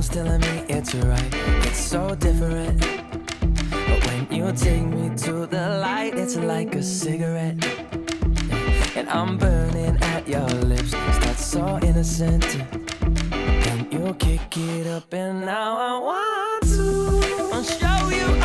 body's telling me it's right. It's so different. But when you take me to the light, it's like a cigarette. And I'm burning at your lips. Start so innocent. Then you kick it up and now I want to show you